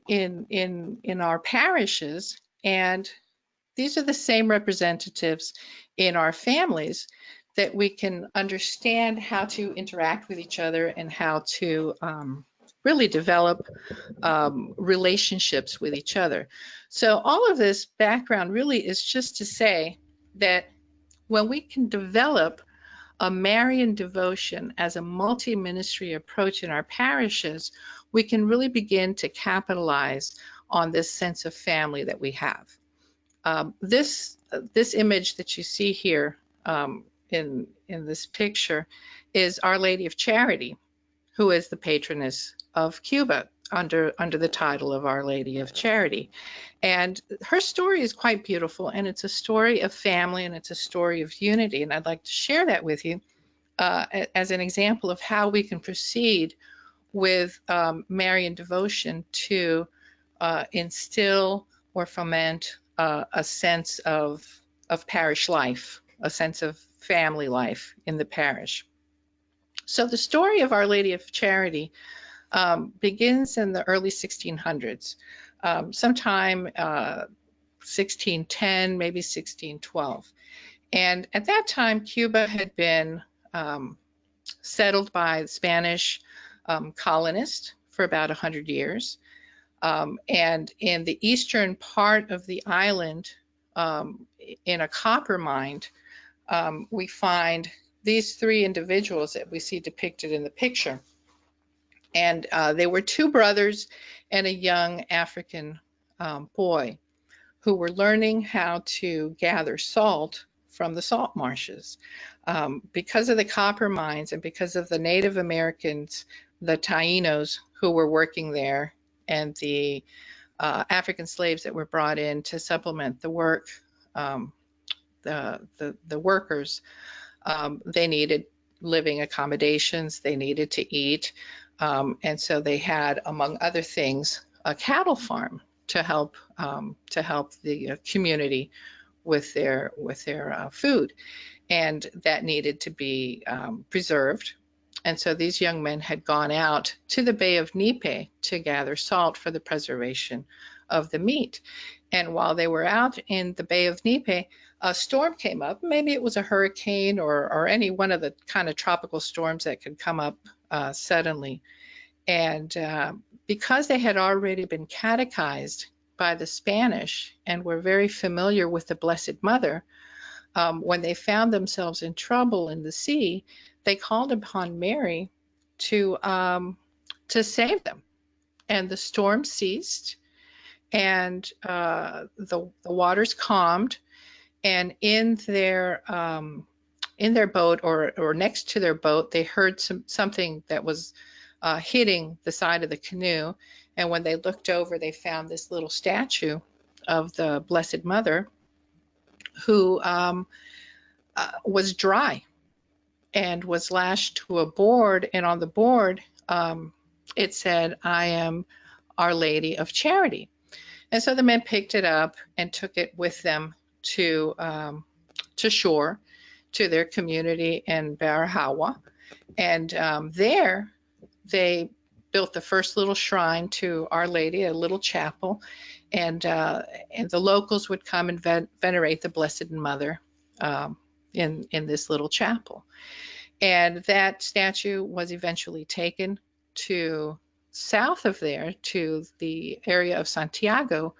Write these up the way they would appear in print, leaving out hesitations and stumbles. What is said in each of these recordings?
in our parishes, and these are the same representatives in our families, that we can understand how to interact with each other and how to really develop relationships with each other. So all of this background really is just to say that when we can develop a Marian devotion as a multi-ministry approach in our parishes, we can really begin to capitalize on this sense of family that we have. This image that you see here in this picture is Our Lady of Charity, who is the patroness of Cuba under the title of Our Lady of Charity. And her story is quite beautiful, and it's a story of family, and it's a story of unity. And I'd like to share that with you as an example of how we can proceed with Marian devotion to instill or foment a sense of parish life, a sense of family life in the parish. So the story of Our Lady of Charity begins in the early 1600s, sometime 1610, maybe 1612. And at that time, Cuba had been settled by Spanish colonists for about 100 years. And in the eastern part of the island, in a copper mine, we find these three individuals that we see depicted in the picture. And they were two brothers and a young African boy who were learning how to gather salt from the salt marshes. Because of the copper mines and because of the Native Americans, the Tainos who were working there, and the African slaves that were brought in to supplement the work, the workers, they needed living accommodations, they needed to eat, and so they had, among other things, a cattle farm to help the community with their food, and that needed to be preserved. And so these young men had gone out to the Bay of Nipe to gather salt for the preservation of the meat. And while they were out in the Bay of Nipe, a storm came up. Maybe it was a hurricane or any one of the kind of tropical storms that could come up suddenly. And because they had already been catechized by the Spanish and were very familiar with the Blessed Mother, when they found themselves in trouble in the sea, they called upon Mary to save them. And the storm ceased, and the waters calmed, and in their boat or next to their boat, they heard something that was hitting the side of the canoe. And when they looked over, they found this little statue of the Blessed Mother, who was dry and was lashed to a board, and on the board it said, "I am Our Lady of Charity." And so the men picked it up and took it with them to shore, to their community in Barahawa, and there they built the first little shrine to Our Lady, a little chapel, and the locals would come and venerate the Blessed Mother in this little chapel. And that statue was eventually taken to south of there, to the area of Santiago,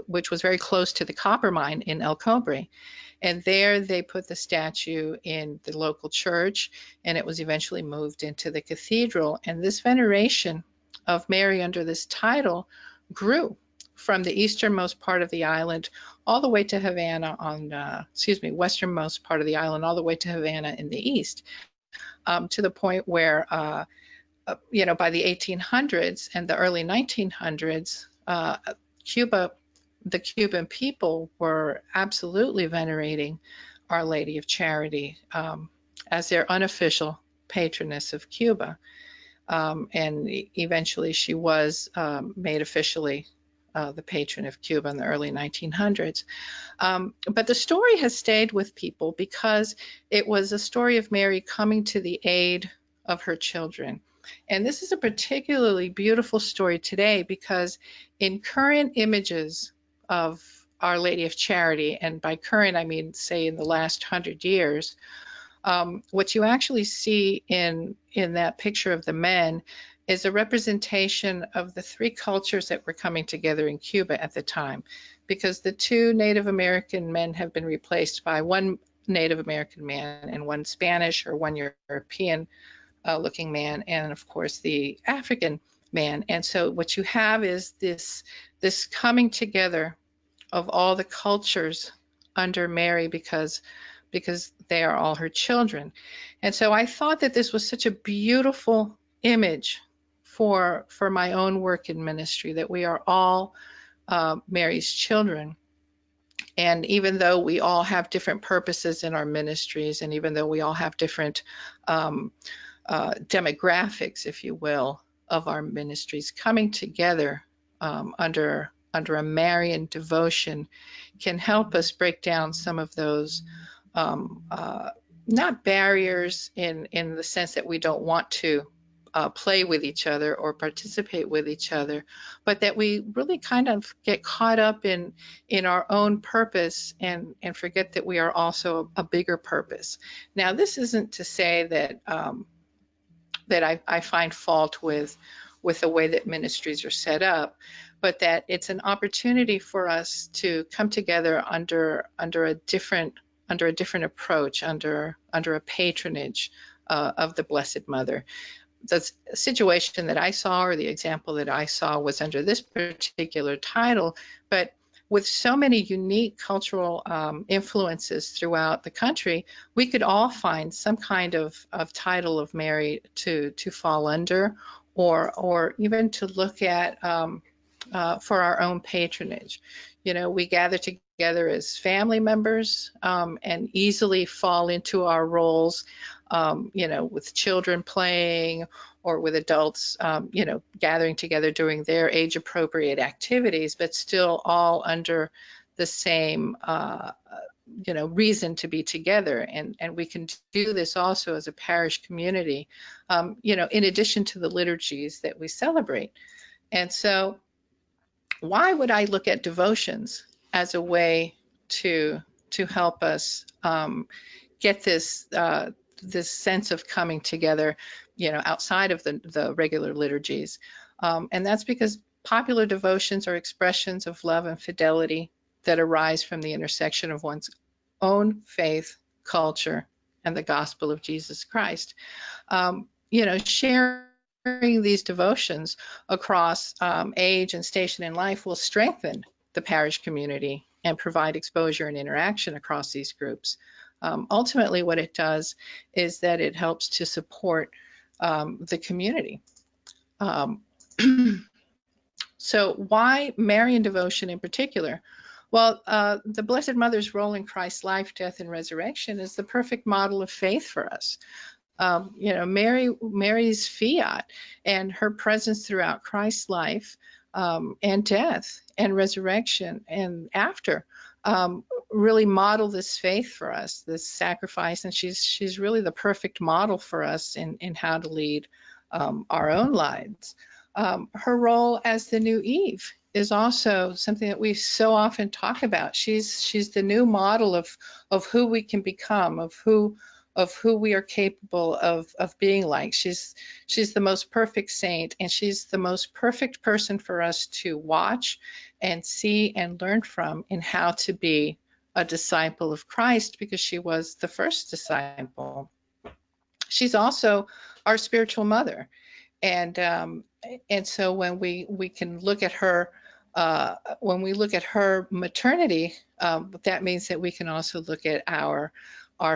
which was very close to the copper mine in El Cobre. And there they put the statue in the local church, and it was eventually moved into the cathedral. And this veneration of Mary under this title grew from the easternmost part of the island all the way to Havana westernmost part of the island all the way to Havana in the east, to the point where, by the 1800s and the early 1900s, the Cuban people were absolutely venerating Our Lady of Charity as their unofficial patroness of Cuba. And eventually she was made officially the patron of Cuba in the early 1900s. But the story has stayed with people because it was a story of Mary coming to the aid of her children And this is a particularly beautiful story today because in current images of Our Lady of Charity, and by current I mean, say, in the last 100 years, what you actually see in that picture of the men is a representation of the three cultures that were coming together in Cuba at the time, because the two Native American men have been replaced by one Native American man and one Spanish or one European looking man, and of course the African man. And so what you have is this coming together of all the cultures under Mary because they are all her children. And so I thought that this was such a beautiful image for my own work in ministry, that we are all Mary's children. And even though we all have different purposes in our ministries, and even though we all have different demographics, if you will, of our ministries, coming together under a Marian devotion can help us break down some of those not barriers in the sense that we don't want to play with each other or participate with each other, but that we really kind of get caught up in our own purpose and forget that we are also a bigger purpose. Now, this isn't to say that that I find fault with the way that ministries are set up, but that it's an opportunity for us to come together under a different approach, under a patronage of the Blessed Mother. The situation that I saw, or the example that I saw, was under this particular title, but with so many unique cultural influences throughout the country, we could all find some kind of title of Mary to fall under, or even to look at for our own patronage. You know, we gather together as family members and easily fall into our roles, you know, with children playing or with adults, you know, gathering together doing their age-appropriate activities, but still all under the same, you know, reason to be together. And we can do this also as a parish community, you know, in addition to the liturgies that we celebrate. And so why would I look at devotions as a way to help us get this this sense of coming together, you know, outside of the regular liturgies? And that's because popular devotions are expressions of love and fidelity that arise from the intersection of one's own faith, culture, and the gospel of Jesus Christ. You know, sharing these devotions across age and station in life will strengthen the parish community and provide exposure and interaction across these groups. Ultimately, what it does is that it helps to support the community. So why Marian devotion in particular? Well, the Blessed Mother's role in Christ's life, death, and resurrection is the perfect model of faith for us. You know, Mary's fiat and her presence throughout Christ's life and death and resurrection and after really model this faith for us, this sacrifice, and she's really the perfect model for us in how to lead our own lives. Her role as the new Eve is also something that we so often talk about. She's the new model of who we can become, of who we are capable of being like. She's the most perfect saint, and she's the most perfect person for us to watch and see and learn from in how to be a disciple of Christ, because she was the first disciple. She's also our spiritual mother, and so when we can look at her, when we look at her maternity, that means that we can also look at our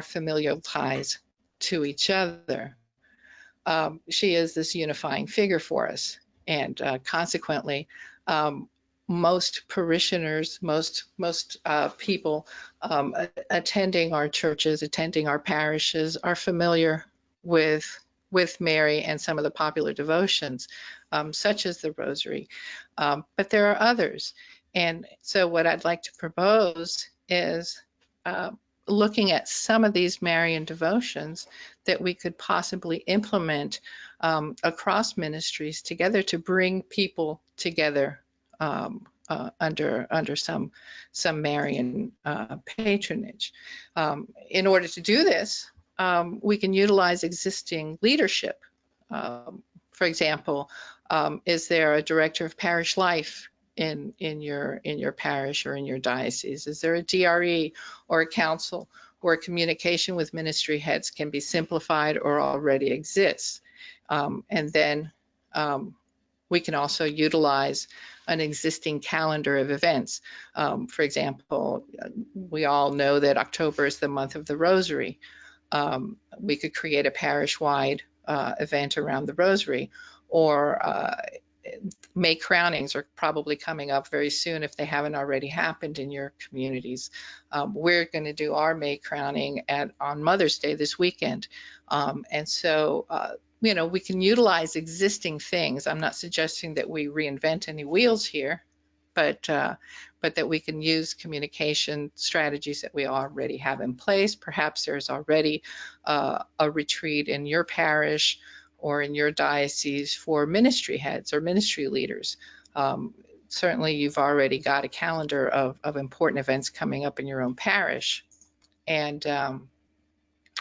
familial ties to each other. She is this unifying figure for us, and consequently, most parishioners, most people attending our churches, attending our parishes, are familiar with Mary and some of the popular devotions, such as the Rosary. But there are others, and so what I'd like to propose is looking at some of these Marian devotions that we could possibly implement across ministries together to bring people together under some Marian patronage. In order to do this, we can utilize existing leadership. For example, is there a director of parish life in your parish or in your diocese? Is there a DRE or a council where communication with ministry heads can be simplified or already exists? And then we can also utilize an existing calendar of events. For example, we all know that October is the month of the Rosary. We could create a parish-wide event around the Rosary, or May crownings are probably coming up very soon if they haven't already happened in your communities. We're going to do our May crowning on Mother's Day this weekend. And so, we can utilize existing things. I'm not suggesting that we reinvent any wheels here, but that we can use communication strategies that we already have in place. Perhaps there's already a retreat in your parish or in your diocese for ministry heads or ministry leaders. Certainly you've already got a calendar of important events coming up in your own parish. And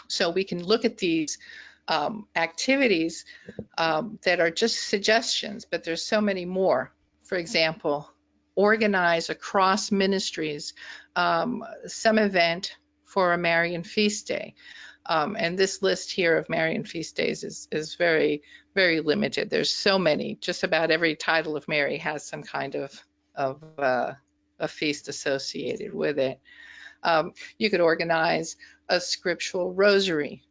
so we can look at these activities that are just suggestions, but there's so many more. For example, organize across ministries some event for a Marian feast day. And this list here of Marian feast days is very, very limited. There's so many. Just about every title of Mary has some kind of a feast associated with it. You could organize a Scriptural Rosary,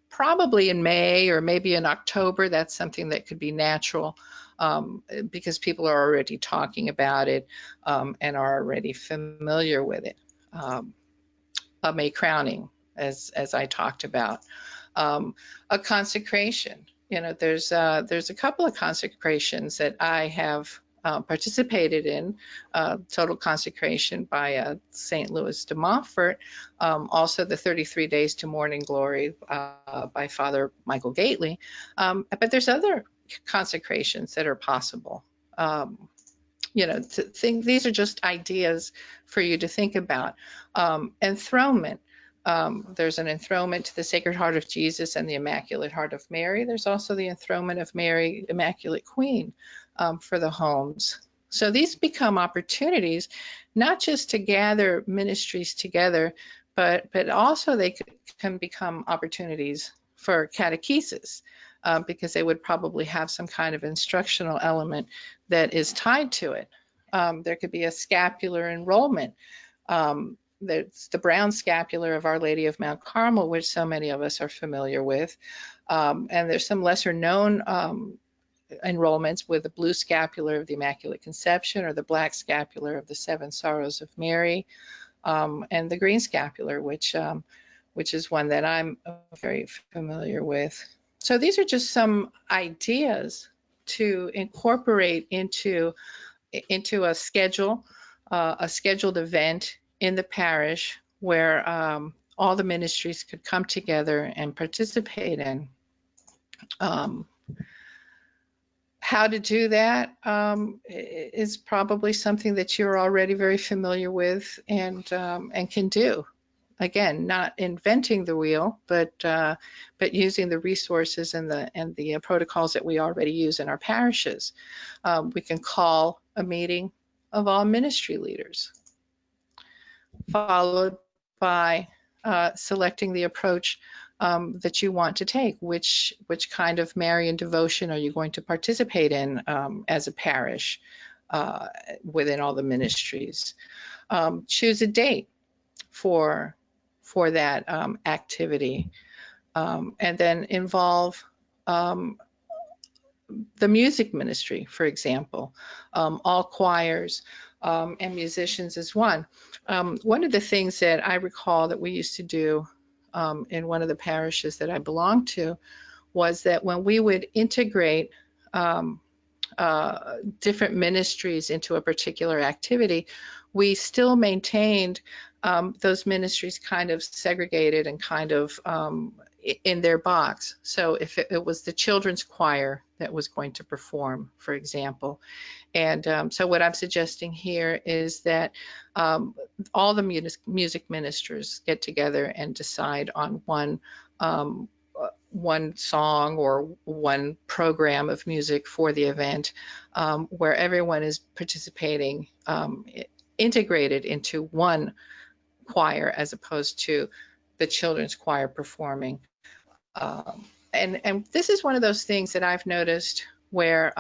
probably in May or maybe in October. That's something that could be natural because people are already talking about it and are already familiar with it. A May crowning, as I talked about. A consecration. There's a couple of consecrations that I have participated in. Total consecration by St. Louis de Montfort. Also the 33 Days to Morning Glory by Father Michael Gately. But there's other consecrations that are possible. These are just ideas for you to think about. Enthronement. There's an enthronement to the Sacred Heart of Jesus and the Immaculate Heart of Mary. There's also the enthronement of Mary, Immaculate Queen, for the homes. So these become opportunities, not just to gather ministries together, but also they can become opportunities for catechesis, because they would probably have some kind of instructional element that is tied to it. There could be a scapular enrollment. There's the brown scapular of Our Lady of Mount Carmel, which so many of us are familiar with. And there's some lesser known enrollments with the blue scapular of the Immaculate Conception, or the black scapular of the Seven Sorrows of Mary, and the green scapular, which is one that I'm very familiar with. So these are just some ideas to incorporate into a schedule, a scheduled event in the parish where all the ministries could come together and participate in. How to do that is probably something that you're already very familiar with and can do. Again, not inventing the wheel, but using the resources and the protocols that we already use in our parishes. We can call a meeting of all ministry leaders, followed by selecting the approach that you want to take. Which kind of Marian devotion are you going to participate in as a parish within all the ministries? Choose a date for that activity, and then involve the music ministry, for example, all choirs and musicians as one. One of the things that I recall that we used to do in one of the parishes that I belonged to was that when we would integrate different ministries into a particular activity, we still maintained those ministries kind of segregated and kind of in their box. So if it was the children's choir that was going to perform, for example, and so what I'm suggesting here is that all the music ministers get together and decide on one song or one program of music for the event, where everyone is participating, integrated into one choir as opposed to the children's choir performing. And this is one of those things that I've noticed where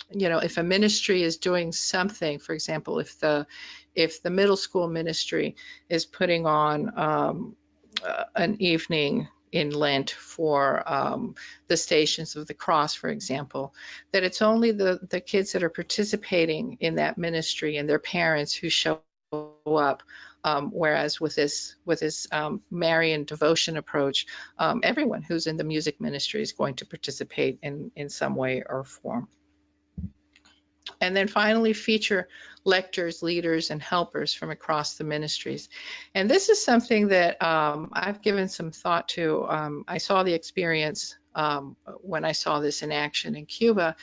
if a ministry is doing something, for example, if the middle school ministry is putting on an evening in Lent for the Stations of the Cross, for example, that it's only the kids that are participating in that ministry and their parents who show up. Whereas with this Marian devotion approach, everyone who's in the music ministry is going to participate in some way or form. And then finally, feature lectors, leaders, and helpers from across the ministries. And this is something that I've given some thought to. I saw the experience when I saw this in action in Cuba,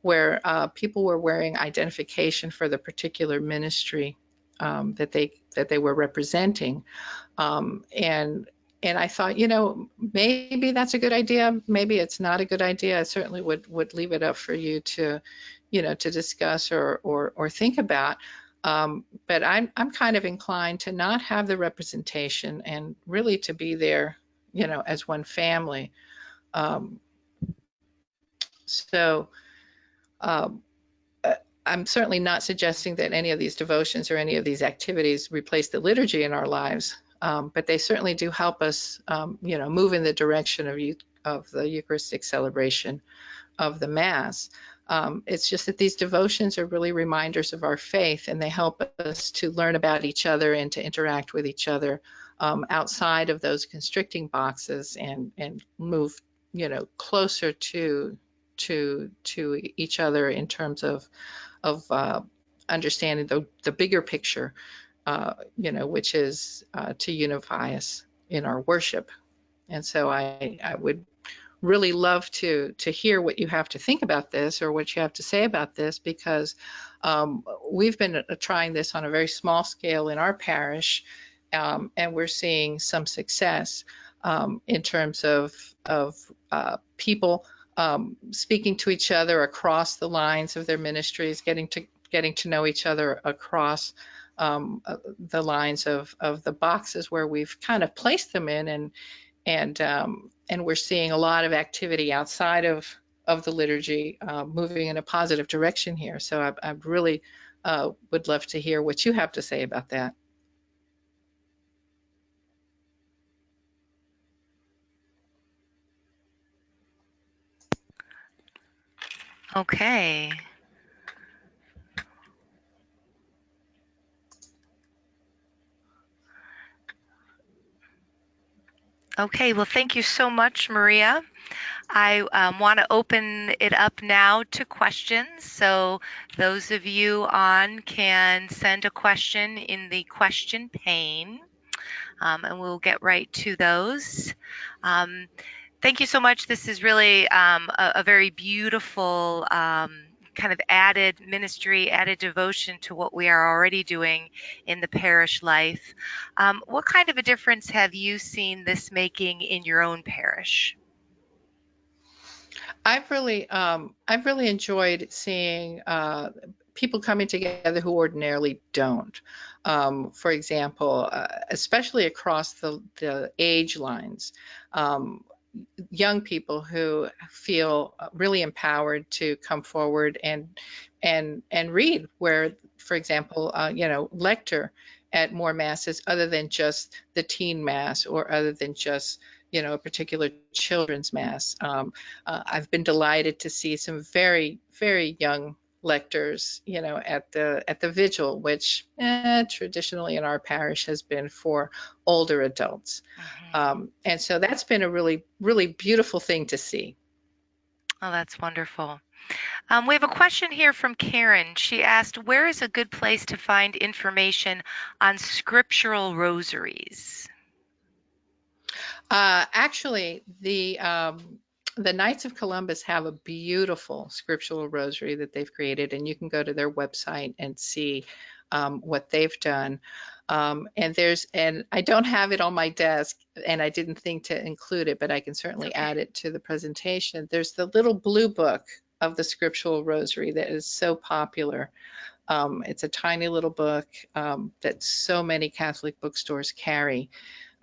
where people were wearing identification for the particular ministry that they were representing, and I thought, maybe that's a good idea. Maybe it's not a good idea. I certainly would leave it up for you to, to discuss or think about. But I'm kind of inclined to not have the representation and really to be there, as one family. So. I'm certainly not suggesting that any of these devotions or any of these activities replace the liturgy in our lives, but they certainly do help us, move in the direction of the Eucharistic celebration of the Mass. It's just that these devotions are really reminders of our faith, and they help us to learn about each other and to interact with each other outside of those constricting boxes and move, closer to each other in terms of understanding the bigger picture, which is to unify us in our worship. And so I would really love to hear what you have to think about this or what you have to say about this, because we've been trying this on a very small scale in our parish, and we're seeing some success in terms of people speaking to each other across the lines of their ministries, getting to know each other across the lines of the boxes where we've kind of placed them in, and we're seeing a lot of activity outside of the liturgy, moving in a positive direction here. So I really would love to hear what you have to say about that. Okay. Okay, well, thank you so much, Maria. I want to open it up now to questions. So those of you on can send a question in the question pane, and we'll get right to those. Thank you so much. This is really a very beautiful kind of added ministry, added devotion to what we are already doing in the parish life. What kind of a difference have you seen this making in your own parish? I've really enjoyed seeing people coming together who ordinarily don't. For example, especially across the age lines. Young people who feel really empowered to come forward and read, where, for example, lector at more masses other than just the teen mass or other than just a particular children's mass. I've been delighted to see some very, very young lectors, at the vigil, which traditionally in our parish has been for older adults. And so that's been a really, really beautiful thing to see. Oh, that's wonderful. We have a question here from Karen. She asked, where is a good place to find information on scriptural rosaries? Actually, the Knights of Columbus have a beautiful scriptural rosary that they've created, and you can go to their website and see what they've done. And I don't have it on my desk, and I didn't think to include it, but I can certainly add it to the presentation. There's the little blue book of the scriptural rosary that is so popular. It's a tiny little book that so many Catholic bookstores carry.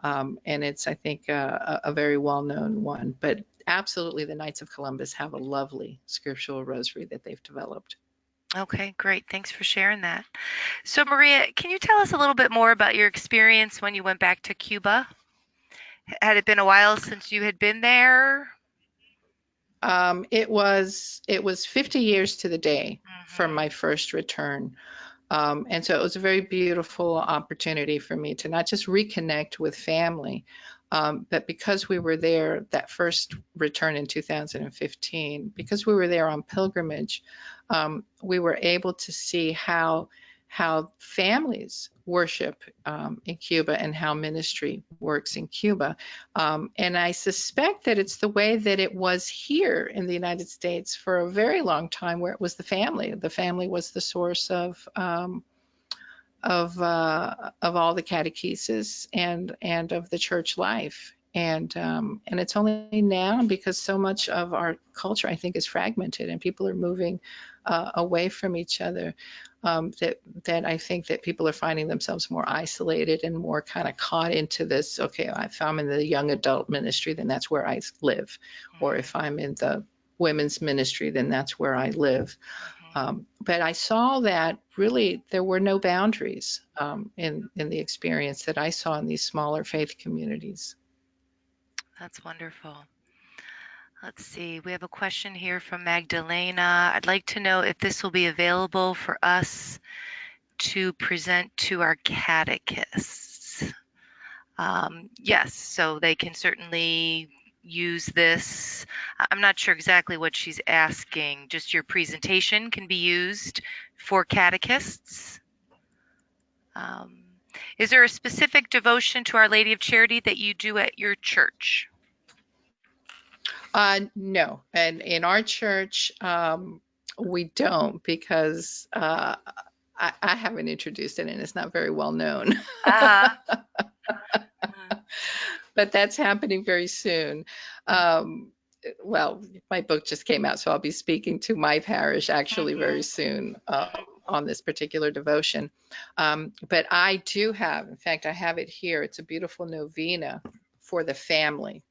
And it's, I think, a very well-known one. But absolutely, the Knights of Columbus have a lovely scriptural rosary that they've developed. Okay, great. Thanks for sharing that. So, Maria, can you tell us a little bit more about your experience when you went back to Cuba? Had it been a while since you had been there? It was 50 years to the day from my first return. And so it was a very beautiful opportunity for me to not just reconnect with family, but because we were there that first return in 2015, because we were there on pilgrimage, we were able to see how families worship in Cuba and how ministry works in Cuba. And I suspect that it's the way that it was here in the United States for a very long time, where it was the family. The family was the source of all the catechesis and of the church life. And it's only now, because so much of our culture, I think, is fragmented and people are moving away from each other, that I think that people are finding themselves more isolated and more kind of caught into this, okay, if I'm in the young adult ministry, then that's where I live. Or if I'm in the women's ministry, then that's where I live. But I saw that really there were no boundaries in the experience that I saw in these smaller faith communities. That's wonderful. Let's see. We have a question here from Magdalena. I'd like to know if this will be available for us to present to our catechists. Yes, so they can certainly use this. I'm not sure exactly what she's asking. Just your presentation can be used for catechists. Is there a specific devotion to Our Lady of Charity that you do at your church? No, and in our church, we don't, because I haven't introduced it and it's not very well known. Uh-huh. But that's happening very soon. Well, my book just came out, so I'll be speaking to my parish actually very soon on this particular devotion. But I do have, in fact, I have it here. It's a beautiful novena for the family,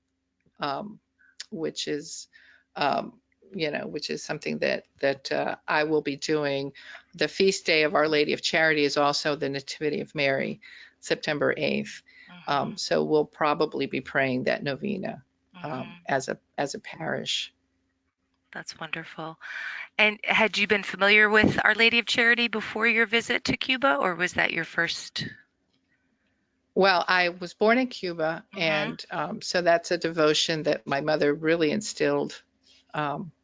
which is, which is something that I will be doing. The feast day of Our Lady of Charity is also the Nativity of Mary, September 8th. So we'll probably be praying that novena as a parish. That's wonderful. And had you been familiar with Our Lady of Charity before your visit to Cuba, or was that your first? Well, I was born in Cuba, and so that's a devotion that my mother really instilled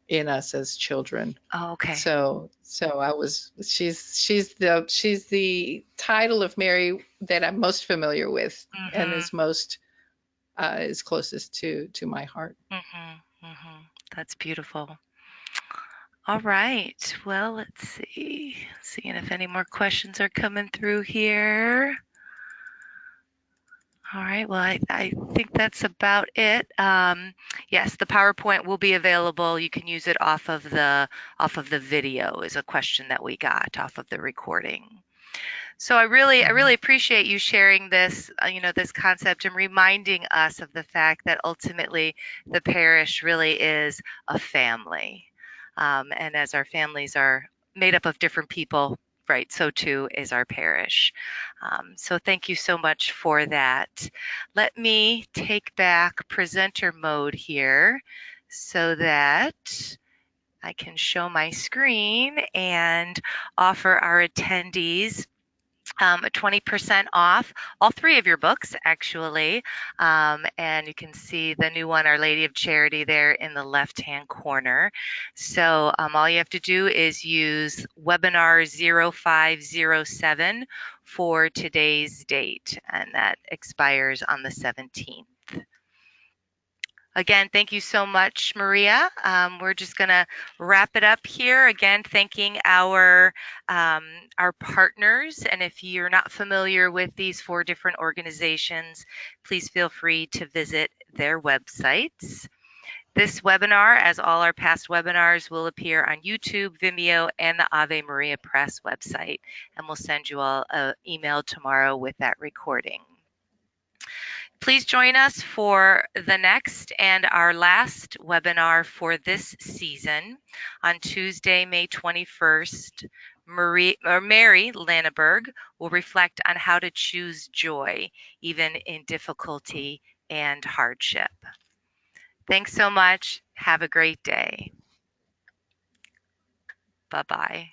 in us as children. Oh, okay. So she's the title of Mary that I'm most familiar with and is closest to my heart. That's beautiful. All right. Well, let's see. Seeing if any more questions are coming through here. All right. Well, I think that's about it. Yes, the PowerPoint will be available. You can use it off of the video, is a question that we got off of the recording. So I really appreciate you sharing this, this concept and reminding us of the fact that ultimately the parish really is a family. And as our families are made up of different people, right, so too is our parish. So thank you so much for that. Let me take back presenter mode here so that I can show my screen and offer our attendees 20% off all three of your books, actually. And you can see the new one, Our Lady of Charity, there in the left-hand corner. So all you have to do is use webinar 0507 for today's date, and that expires on the 17th. Again, thank you so much, Maria. We're just going to wrap it up here. Again, thanking our partners. And if you're not familiar with these 4 different organizations, please feel free to visit their websites. This webinar, as all our past webinars, will appear on YouTube, Vimeo, and the Ave Maria Press website. And we'll send you all an email tomorrow with that recording. Please join us for the next and our last webinar for this season on Tuesday, May 21st. Mary Lanneberg will reflect on how to choose joy, even in difficulty and hardship. Thanks so much. Have a great day. Bye-bye.